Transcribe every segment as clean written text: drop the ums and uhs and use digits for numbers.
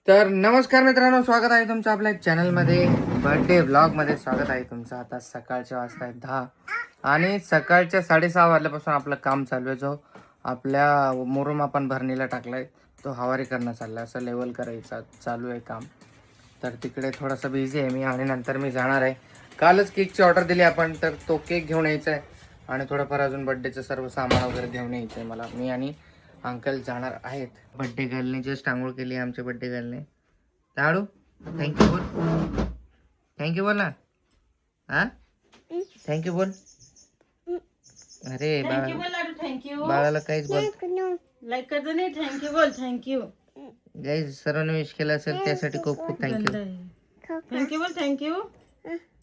तर नमस्कार मित्रांनो, स्वागत आहे तुमचं आपल्या चॅनलमध्ये. बर्थडे व्लॉगमध्ये स्वागत आहे तुमचं. आता सकाळच्या वाजता आहेत 10 आणि सकाळच्या 6:30 वाजल्यापासून आपलं काम चालू आहे. जो आपल्या मुरुम आपण भरणीला टाकलाय तो हवारी करणं चाललं आहे, असं लेवल करायचं चालू आहे काम. तर तिकडे थोडासा बिझी आहे मी आणि नंतर मी जाणार आहे. कालच केकची ऑर्डर दिली आपण, तर तो केक घेऊन यायचा आहे आणि थोडंफार अजून बड्डेचं सर्व सामान वगैरे घेऊन यायचं आहे मला. मी आणि अंकल जाणार आहेत. बड्डे गर्लने जस्ट आंघोळ केली आहे आमच्या बड्डे गर्लने. लाडू थँक्यू बोल, थँक्यू बोल ना. हा थँक्यू बोल. अरे थँक्यू बोल लाडू. थँक्यू. बाळाला काहीच बोल. लाईक करतो नाही. थँक्यू बोल. थँक्यू. गाईज सर्वांनी विश केलं असेल त्यासाठी खूप खूप थँक्यू. थँक्यू बोल. थँक्यू.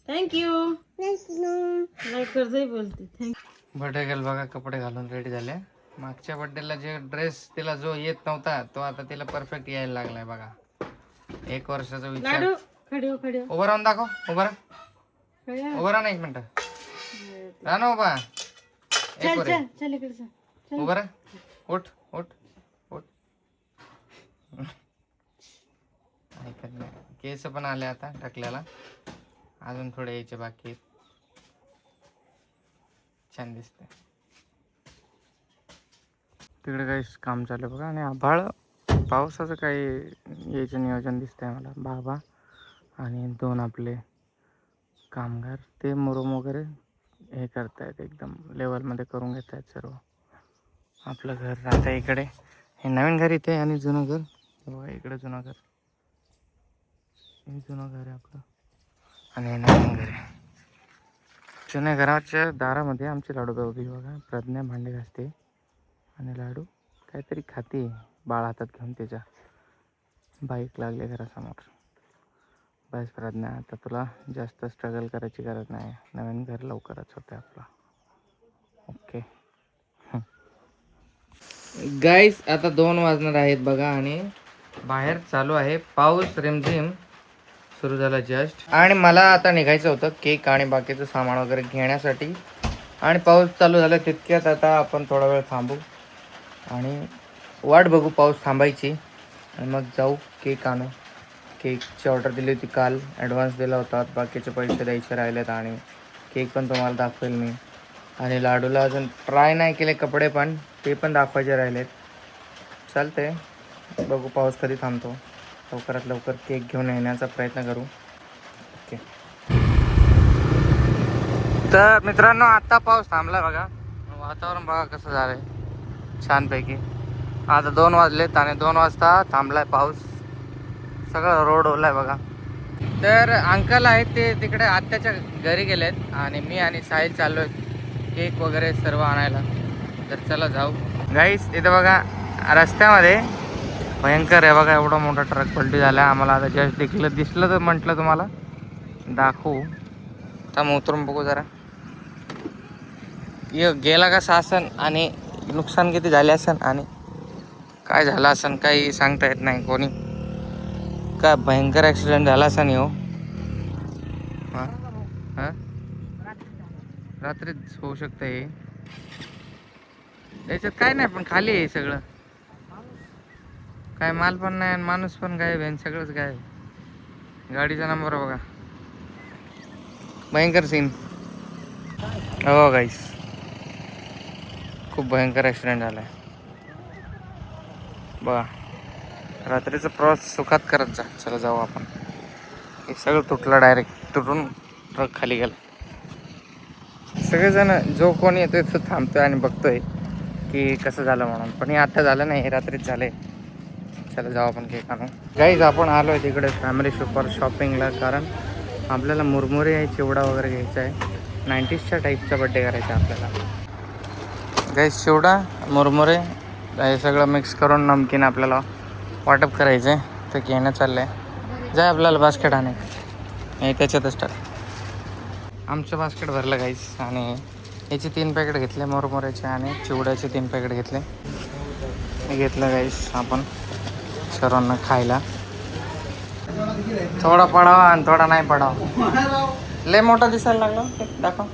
थँक्यू. लाईक करतोय बोलते. थँक्यू. बर्थडे गर्ल बघा कपडे घालून रेडी झाले. मागच्या बर्थडेला जे ड्रेस तिला जो येत नव्हता तो आता तिला परफेक्ट यायला लागलाय बघा. 1 वर्षाचा विचार. लाडू खडी हो खडी हो. उभं राहून दाखव. उभं राहा, खडी हो. उभं राहा ना 1 मिनिट. राहा ना उभा. चल चल चल इकडे चल. उभं राहा. उठ उठ उठ. ऐकत नाही. केस पण आले आता टाकल्याला, अजून थोडे यायचे बाकी आहेत. छान दिसते. तिकडे काही काम चालू बघा आणि आभाळ पावसाचं काही यायचं नियोजन दिसतंय मला. बाबा आणि 2 आपले कामगार ते मुरुम वगैरे हे करतायत, एकदम लेवलमध्ये करून घेत आहेत सर्व. आपलं घर राहतं इकडे. हे नवीन घर इथे आणि जुनं घर बघा इकडे. जुनं घर, हे जुनं घर आहे आपलं आणि हे नवीन घर आहे. जुन्या घराच्या दारामध्ये आमची लाडू उभी बघा. प्रज्ञा भांडे घासते आणि लाडू काहीतरी खाते बाळ हातात घेऊन. त्याच्या बाईक लागली घरासमोर. बस प्रज्ञा, आता तुला जास्त स्ट्रगल करायची गरज नाही. नवीन घर लवकरच होतं आपलं. ओके गाईस, आता 2 वाजणार आहेत बघा आणि बाहेर चालू आहे पाऊस. रिमझिम सुरू झाला जस्ट. आणि मला आता निघायचं होतं केक आणि बाकीचं सामान वगैरे घेण्यासाठी, आणि पाऊस चालू झाला तितक्यात आता आपण थोडा वेळ थांबू आणि वाट बघू पाऊस थांबायची आणि मग जाऊ केक आणू. केकची ऑर्डर दिली होती काल, ॲडव्हान्स दिला होता, बाकीचे पैसे द्यायचे राहिलेत आणि केक पण तुम्हाला दाखवेल मी. आणि लाडूला अजून ट्राय नाही केले कपडे, पण ते पण दाखवायचे राहिलेत. चालते, बघू पाऊस कधी थांबतो. लवकरात लवकर केक घेऊन येण्याचा प्रयत्न करू. ओके. तर मित्रांनो आता पाऊस थांबला बघा. वातावरण बघा कसं झालंय छानपैकी. आता 2 वाजलेत आणि 2 वाजता थांबलाय पाऊस. सगळं रोड ओलाय बघा. तर अंकल आहेत ते तिकडे आत्याच्या घरी गेलेत आणि मी आणि साहिल चाललो आहेत केक वगैरे सर्व आणायला. तर चला जाऊ. गाईस इथं बघा रस्त्यामध्ये भयंकर आहे बघा. एवढा मोठा ट्रक पलटी झाला. आम्हाला आता जस्ट दिसलं तर म्हटलं तुम्हाला दाखवू. तर मग उतरून बघू जरा गेला कसा असन आणि नुकसान किती झाले असन आणि काय झालं असन काही सांगता येत नाही. कोणी काय भयंकर ॲक्सिडेंट झाला असा नाही हो. हां हां रात्रीच होऊ शकतं हे. याच्यात काय नाही, पण खाली आहे सगळं. काय माल पण नाही आणि माणूस पण गायब आहे, सगळंच गायब. गाडीचा नंबर बघा. भयंकर सीन हो गाईस. खूप भयंकर ॲक्सिडेंट झाला आहे बघा. रात्रीचा प्रवास सुखात करत जा. चला जाऊ आपण. हे सगळं तुटलं, डायरेक्ट तुटून ट्रक खाली गेला. सगळेजण जो कोणी येतोय तो थांबतोय आणि बघतोय की कसं झालं म्हणून, पण हे आता झालं नाही, हे रात्रीच झाले. चला जाऊ आपण केक आणू. गाईज आपण आलो आहे तिकडे फॅमिली सुपर शॉपिंगला, कारण आपल्याला मुरमुरे आहे, चिवडा वगैरे घ्यायचा आहे. 90sच्या टाईपचा बड्डे करायचा आहे आपल्याला. गाईज चिवडा मुरमुरे हे सगळं मिक्स करून नमकीन आपल्याला वाटप करायचं आहे. तर घेणं चाललं आहे. जाय आपल्याला बास्केट आणे, हे त्याच्यातच टाक. आमचं बास्केट भरलं गाईज आणि याचे 3 पॅकेट घेतले मुरमुऱ्याचे आणि चिवड्याचे 3 पॅकेट घेतले. हे घेतलं गाईज आपण सर्वांना खायला. थोडा पडावा आणि थोडा नाही पडावा. लय मोठा दिसायला लागला. दाखव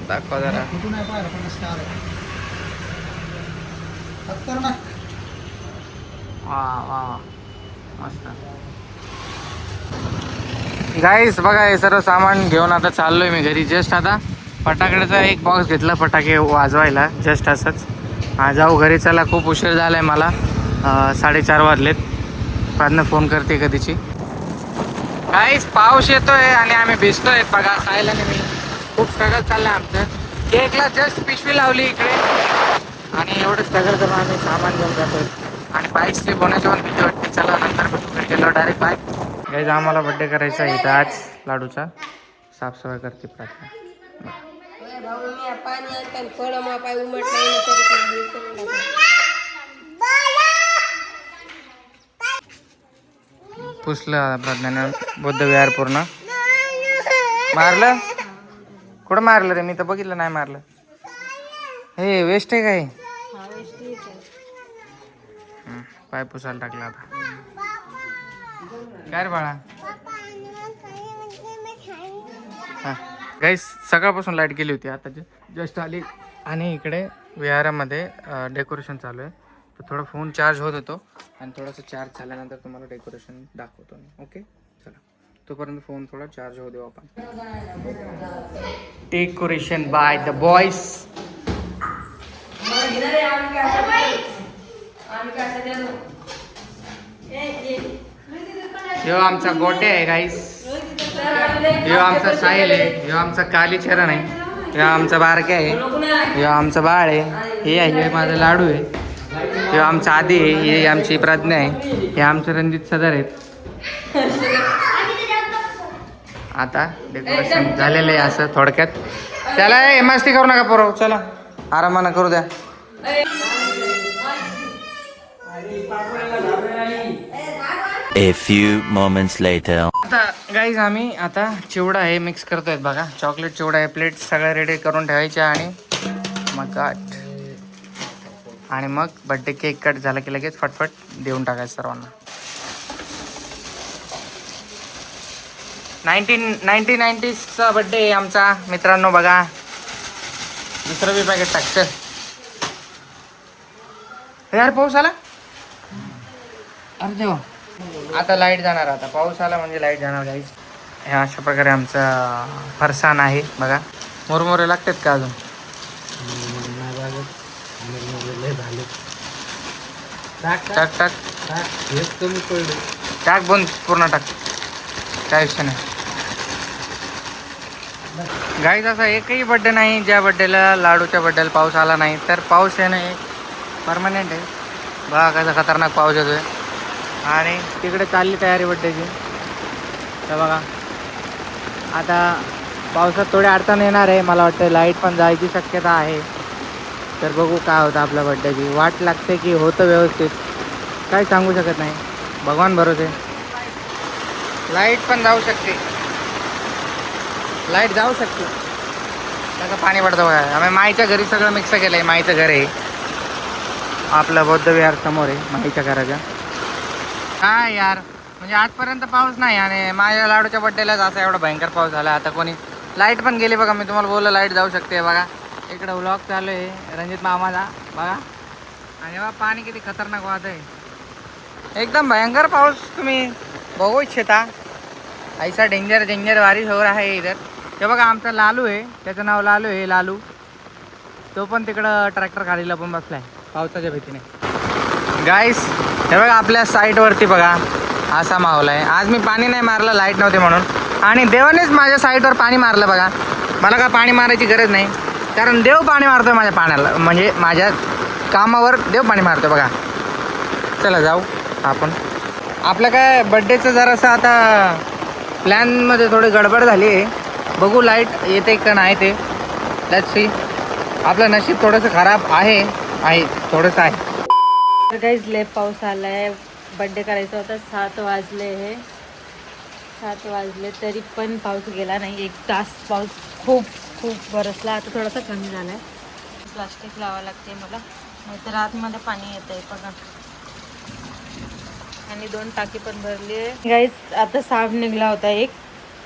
दाखवा जरा. वा वा मस्त. गाईस बघा हे सर्व सामान घेऊन आता चाललोय मी घरी. जस्ट आता फटाकड्याचा एक बॉक्स घेतला फटाके वाजवायला जस्ट असंच. जाऊ घरी चला, खूप उशीर झाला आहे मला. 4:30 वाजलेत. प्रार्थना फोन करते कधीची. गाईस पाऊस येतोय आणि आम्ही भिजतोय बघा. सायला मी खूप स्ट्रगल चाललंय आमचं. केकला जस्ट पिशवी लावली इकडे आणि एवढं स्ट्रगल करून आम्ही सामान घेऊन जातोय. आणि बाईक स्लिप होण्याची पण भीती वाटते. चला नंतर गेलो डायरेक्ट बाईक. गाईज आम्हाला बड्डे करायचा आहे इथं आज लाडूचा. साफसफाई करते प्रार्थना. पुसलं प्रज्ञाने बुद्ध विहार पूर्ण. मारलं कुठं मारलं रे? मी तर बघितलं नाही मारलं. हे वेस्ट आहे काय? पाय पुसायला टाकला आता. काय रे बाळा? हा गाईस सकाळपासून लाईट गेली होती, आता जस्ट आली. आणि इकडे विहारामध्ये डेकोरेशन चालू आहे. तर थोडा फोन चार्ज होत होतो आणि थोडंसं चार्ज झाल्यानंतर तुम्हाला डेकोरेशन दाखवतो मी. ओके चला, तोपर्यंत फोन थोडा चार्ज होऊ देऊ आपण. Decoration by the boys. ह्यो आमचा गोटे आहे गाईस. ह्यो आमचा साहिल आहे. ह्यो आमचा कालीचरण आहे. ह्यो आमचा बारके आहे. ह्यो आमचा बाळ आहे. हे आहे माझा लाडू आहे. ह्यो आमचा आदी आहे. हे आमची प्रज्ञा आहे. हे आमचे रणजित सदर आहेत. आता डेकोरेशन झालेलं आहे असं थोडक्यात. चला हे मस्ती करू नका पोरं, चला आरामानं करू द्या. A few moments later. आता गाईज आम्ही आता चिवडा आहे मिक्स करतोय बघा. चॉकलेट चिवडा आहे. प्लेट सगळ्या रेडी करून ठेवायच्या आणि मग आणि मग बड्डे केक कट झाला की लगेच फटफट देऊन टाकायचं सर्वांना. 1990चा बड्डे आहे आमचा मित्रांनो. बघा दुसरं बी पॅकेट टाकतं. यार पाऊस आला. अरे देवा, आता लाईट जाणार. आता पाऊस आला म्हणजे लाईट जाणार गाईज. हे अशा प्रकारे आमचा फरसाण आहे बघा. मुरमुरे लागतात का अजून? टाक टाक टाक बंद पूर्ण टाक. काय विषय नाही गाईज. असा एकही बड्डे नाही ज्या बड्डेला लाडूच्या बड्डेला पाऊस आला नाही. तर पाऊस येणं एक परमनंट आहे. बघा कसा खतरनाक पाऊस येतोय. आणि तिकडे चालली तयारी बड्डेची. तर बघा आता पावसात थोडी अडचण येणार आहे. मला वाटतं लाईट पण जायची शक्यता आहे. तर बघू काय होतं आपल्या बड्डेची. वाट लागते की होतं व्यवस्थित, काही सांगू शकत नाही. भगवान भरोसे. लाईट पण जाऊ शकते. लाईट जाऊ शकते. त्याचं पाणी पडतं बघा. आम्ही माईच्या घरी सगळं मिक्स केलं आहे. माईचं घर आहे आपलं बौद्ध विहार समोर आहे माईच्या घराच्या. काय यार म्हणजे आजपर्यंत पाऊस नाही आणि माझ्या लाडूच्या बड्डेलाच असा एवढा भयंकर पाऊस झाला. आता कोणी लाईट पण गेली बघा. मी तुम्हाला बोललो लाईट जाऊ शकते. बघा इकडं व्लॉग चालू आहे रणजित मामाचा बघा. आणि बघा पाणी किती खतरनाक वाहत आहे. एकदम भयंकर पाऊस तुम्ही बघू इच्छिता. ऐसा डेंजर बारिश हो रहा है इधर. हे बघा आमचा लालू आहे. त्याचं नाव लालू आहे. लालू तो पण तिकडं ट्रॅक्टर खालीला पण बसलाय पावसाच्या भीतीने. गाईस हे बघा आपल्या साईटवरती बघा असा माहोल आहे. आज मी पाणी नाही मारलं लाईट नव्हती म्हणून. आणि देवानेच माझ्या साईटवर पाणी मारलं बघा. मला काय पाणी मारायची गरज नाही कारण देव पाणी मारतोय माझ्या पाण्याला. म्हणजे माझ्या कामावर देव पाणी मारतोय बघा. चला जाऊ आपण. आपलं काय बड्डेचं जरासं आता प्लॅनमध्ये थोडी गडबड झाली आहे. बघू लाईट येते का नाही ते. Let's see. आपलं नशीब थोडंसं खराब आहे थोडंसं आहे. गाईज लय पाऊस आलाय. बड्डे करायचा होता. 7 वाजले हे. 7 वाजले तरी पण पाऊस गेला नाही. 1 तास पाऊस खूप बरसला. आता थोडासा कमी झाला आहे. प्लास्टिक लावावं लागते मला, नाहीतर आतमध्ये पाणी येत आहे बघा. आणि 2 टाकी पण भरली आहे गाईज. आता साप निघला होता एक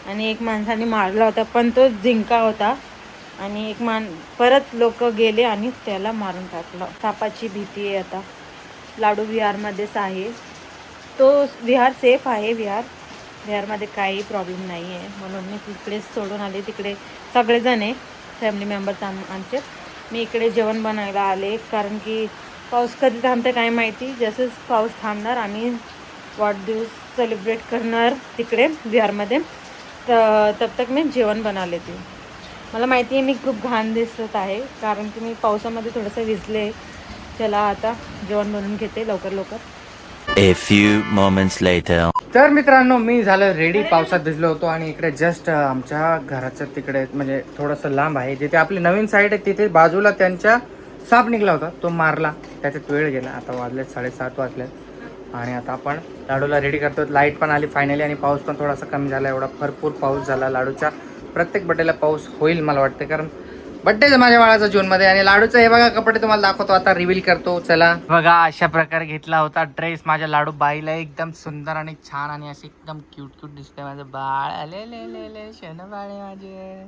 आणि एक माणसाने मारला होता पण तो जिंका होता. आणि एक परत लोक गेले आणि त्याला मारून टाकलं. सापाची भीती आहे आता. लाडू विहारमध्येच आहे. तो विहार सेफ आहे. विहारमध्ये काही प्रॉब्लेम नाही आहे, म्हणून मी तिकडेच सोडून आले. तिकडे सगळेजण आहे, फॅमिली मेंबर्स आमचे. मी इकडे जेवण बनायला आले, कारण की पाऊस कधी थांबते काय माहिती. जसंच पाऊस थांबणार आम्ही वाढदिवस सेलिब्रेट करणार तिकडे विहारमध्ये. तब तक मी जेवण बनवले ते. मला माहिती आहे मी खूप घाण दिसत आहे, कारण की मी पावसामध्ये थोडंसं भिजले. चला आता जेवण बनवून घेते लवकर. A few moments later. तर मित्रांनो, मी झालं रेडी. पावसात भिजलो होतो आणि इकडे जस्ट आमच्या घराच्या तिकडे म्हणजे थोडंसं लांब आहे, जिथे आपली नवीन साईड आहे तिथे बाजूला त्यांच्या साप निघला होता, तो मारला. त्याच्यात वेळ गेला. आता वाजलेत 7:30 वाजलेत आणि आता आपण लाडूला रेडी करतो. लाईट पण आली फायनली आणि पाऊस पण थोडासा कमी झाला. एवढा भरपूर पाऊस झाला. लाडूच्या प्रत्येक बड्डेला पाऊस होईल मला वाटतं, कारण बड्डे माझ्या बाळाचा जूनमध्ये. आणि लाडूचं हे बघा कपडे तुम्हाला दाखवतो, आता रिव्हील करतो. चला बघा, अशा प्रकारे घेतला होता ड्रेस माझ्या लाडू बाईला. एकदम सुंदर आणि छान आणि असे एकदम क्यूट दिसते माझं बाळ. ले शेण बाळ आहे माझे,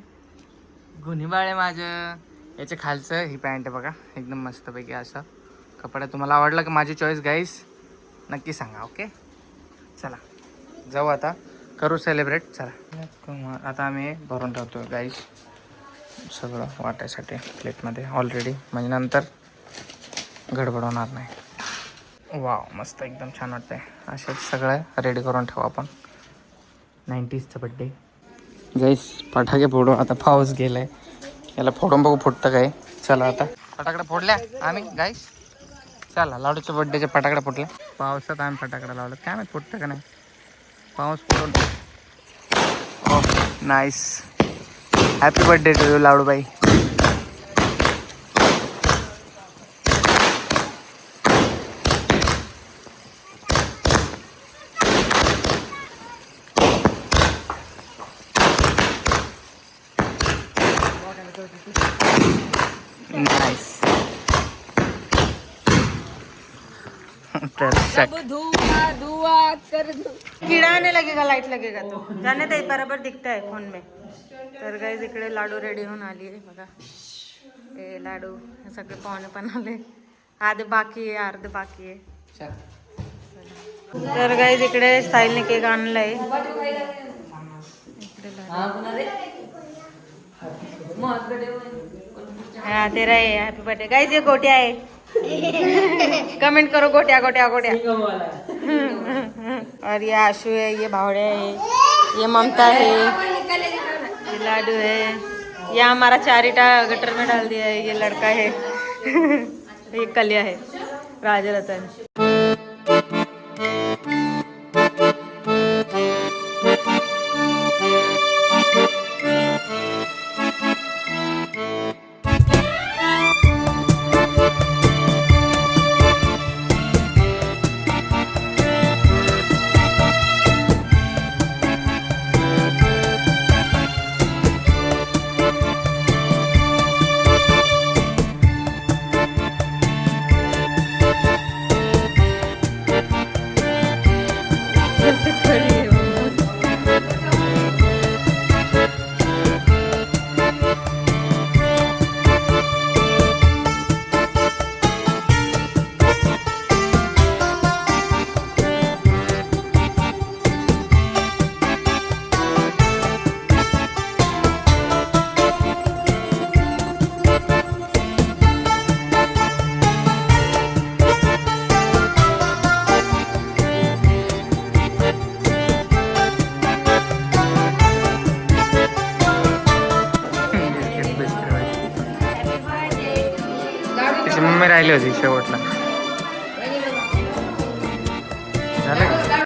गुन्हे बाळ आहे माझं. याच्या खालचं ही पॅन्ट आहे बघा, एकदम मस्तपैकी असं कपडा. तुम्हाला आवडला का माझी चॉईस गाईस? नक्की सांगा. ओके, चला जाऊ आता, करू सेलिब्रेट. चला आता आम्ही भरून ठेवतो गाईस सगळं वाटायसाठी प्लेटमध्ये ऑलरेडी, म्हणजे नंतर गडबड होणार नाही. वाव, मस्त एकदम छान वाटतंय. असेच सगळं रेडी करून ठेवू आपण. 90sचा बड्डे गाईस. फटाके फोडू आता, पाऊस गेलाय. याला फोडून बघू फुटतं काय. चला आता फटाकडे फोडल्या आम्ही गाईस. चला लाडूच्या बड्डेचे फटाकडे फुटल्या. पावसात आम्ही फटाकडे लावलं, काय माहिती फुटतं का नाही. पाऊस पडून. Okay, nice. Happy birthday to you Ladubai. Nice. कीड़ा आने लगेगा, लाइट लगेगा तो जाने दे, बराबर दिखता है फोन में. तर गाईज इकडे लाडू रेडी होऊन आली आहे बघा. हे लाडू हे सगळे पाहुणे पण आले. अर्धे बाकी आहे, अर्धे बाकी आहे. तर गाईज इकडे साहिलने केक आणलाय. हाँ तेरा है हैप्पी बर्थडे गाइस. ये गोटिया है. कमेंट करो गोटिया. और ये आशु है, ये भावड़े है, ये ममता है, ये लाडू है, ये हमारा चारिटा गटर में डाल दिया है, ये लड़का है. ये कलिया है, राजरतन. मम्मी राहिली होती शेवटला. झालं का?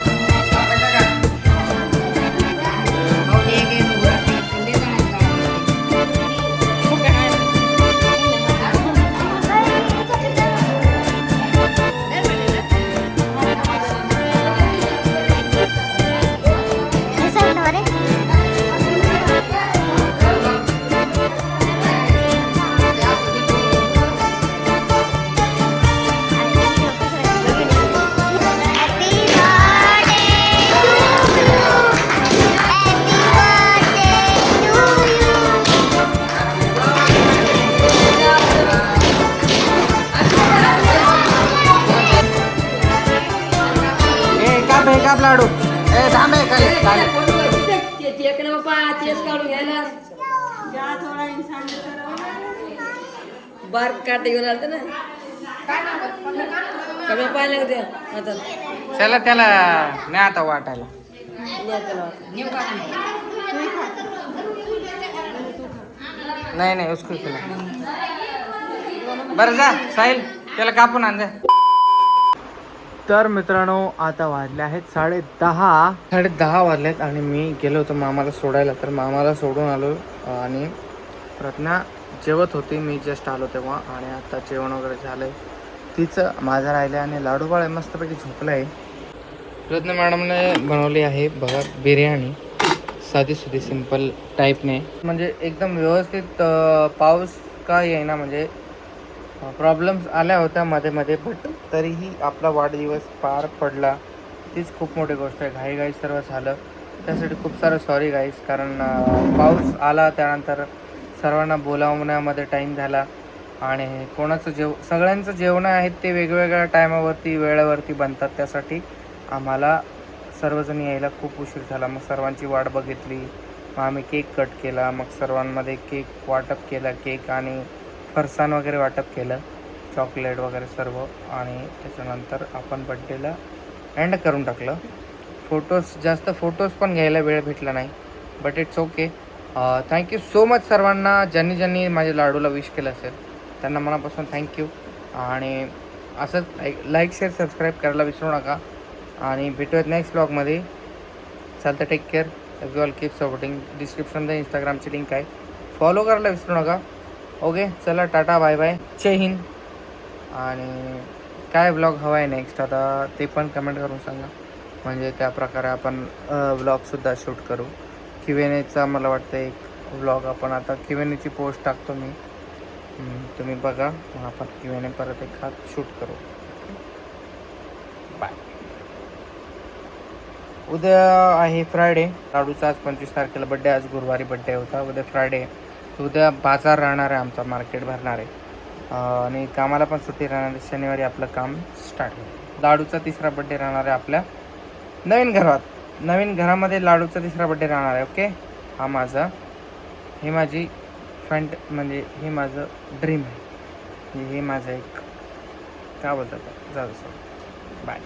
काप लाडू ए थांब ए, खाली खाली. बार काटे घेऊन आलत ना कमी पाहिले होते आता चला त्याला नाही आता वाटायला. नाही नाही उसको खिला. बरं जा साहिल त्याला कापून आण जा. तर मित्रांनो आता वाजले आहेत 10:30 वाजलेत आणि मी गेलो होतो मामाला सोडायला. तर मामाला सोडून आलो आणि प्रज्ञा जेवत होती. मी जस्ट आलो तेव्हा आणि आता जेवण वगैरे झालं आहे. तिचं माझं राहिलं आणि लाडूबाळ मस्तपैकी झोपलं आहे. प्रज्ञा मॅडमने बनवली आहे बघा बिर्याणी, साधी सुधी सिंपल टाईपने. म्हणजे एकदम व्यवस्थित. पाऊस का येईना म्हणजे प्रॉब्लेम्स आल्या होत्या मध्ये मध्ये, बट तरीही आपला वाढदिवस पार पडला. तीच खूप मोठी गोष्ट आहे. घाई सर्व झालं त्यासाठी खूप सारं सॉरी गाईज. कारण पाऊस आला त्यानंतर सर्वांना बोलावण्यामध्ये टाईम झाला आणि कोणाचं सगळ्यांचं जेवणं आहेत ते वेगवेगळ्या टायमावरती वेळेवरती बनतात. त्यासाठी आम्हाला सर्वजण यायला खूप उशीर झाला. मग सर्वांची वाट बघितली. मग आम्ही केक कट केला. मग सर्वांमध्ये केक वाटप केला. केक आणि फरसाण वगैरे वाटप केलं, चॉकलेट वगैरे सर्व. आणि त्याच्यानंतर आपण बड्डेला एंड करून टाकलं. जास्त फोटोज पण घ्यायला वेळ भेटला नाही, but it's okay. Thank you so much सर्वांना ज्यांनी माझ्या लाडूला विश केलं असेल त्यांना मनापासून थँक्यू. आणि असंच लाईक शेअर सबस्क्राईब करायला विसरू नका. आणि भेटूयात नेक्स्ट ब्लॉगमध्ये. चालतं, take care. You all keep supporting. डिस्क्रिप्शनमध्ये इंस्टाग्रामची लिंक आहे, फॉलो करायला विसरू नका. ओके चला, टाटा बाय बाय, जय हिंद. आणि काय ब्लॉग हवा आहे नेक्स्ट आता ते पण कमेंट करून सांगा. म्हणजे त्याप्रकारे आपण ब्लॉगसुद्धा शूट करू. Q&Aचा मला वाटतं एक ब्लॉग आपण आता Q&Aची पोस्ट टाकतो मी. तुम्ही बघा, मग आपण Q&A परत एक हात शूट करू. बाय. उद्या आहे फ्रायडे. लाडूचा आज 25 तारखेला बड्डे. आज गुरुवारी बड्डे होता, उद्या फ्रायडे. उद्या बाजार राहणार आहे आमचा, मार्केट भरणार आहे. आणि कामाला पण सुट्टी राहणार आहे. शनिवारी आपलं काम स्टार्ट होईल. लाडूचा 3रा बड्डे राहणार आहे आपल्या नवीन घरामध्ये. लाडूचा 3रा बड्डे राहणार आहे. ओके, ही माझी म्हणजे हे माझं ड्रीम आहे. हे माझं एक काय बोलतात, जाऊ बाय.